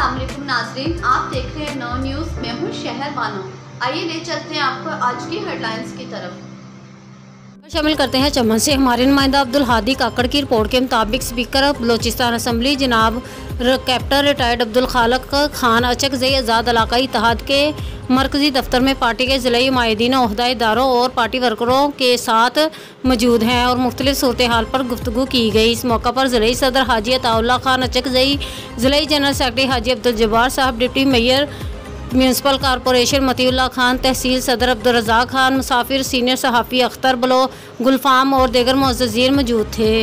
अस्सलाम वालेकुम नाज़रीन, आप देख रहे हैं नौ न्यूज़। मैं हूँ शहर बानो। आइए ले चलते हैं आपको आज की हेडलाइंस की तरफ। शामिल करते हैं चमन से। हमारे नुमाइंदा अब्दुल हादी काकड़ की रिपोर्ट के मुताबिक स्पीकर बलोचिस्तान असम्बली जनाब कैप्टन रिटायर्ड अब्दुल खालक खान अचकज़ई आज़ाद इलाकाई इत्तेहाद के मरकज़ी दफ्तर में पार्टी के ज़िलाई माहिदीन ओहदेदारों और पार्टी वर्करों के साथ मौजूद हैं और मुख्तलिफ सूरत हाल पर गुफ्तगू की गई। इस मौका पर ज़िलाई सदर हाजी अताउल्लाह खान अचकज़ई, ज़िलाई जनरल सेक्रेटरी हाजी अब्दुल जब्बार साहब, deputy mayor municipal corporation Matiullah Khan, तहसील सदर अब्दुल रज़ाक खान, मुसाफिर, सीनियर सहाफ़ी अख्तर बलो, गुलफाम और दीगर मुअज़्ज़ज़ीन मौजूद थे।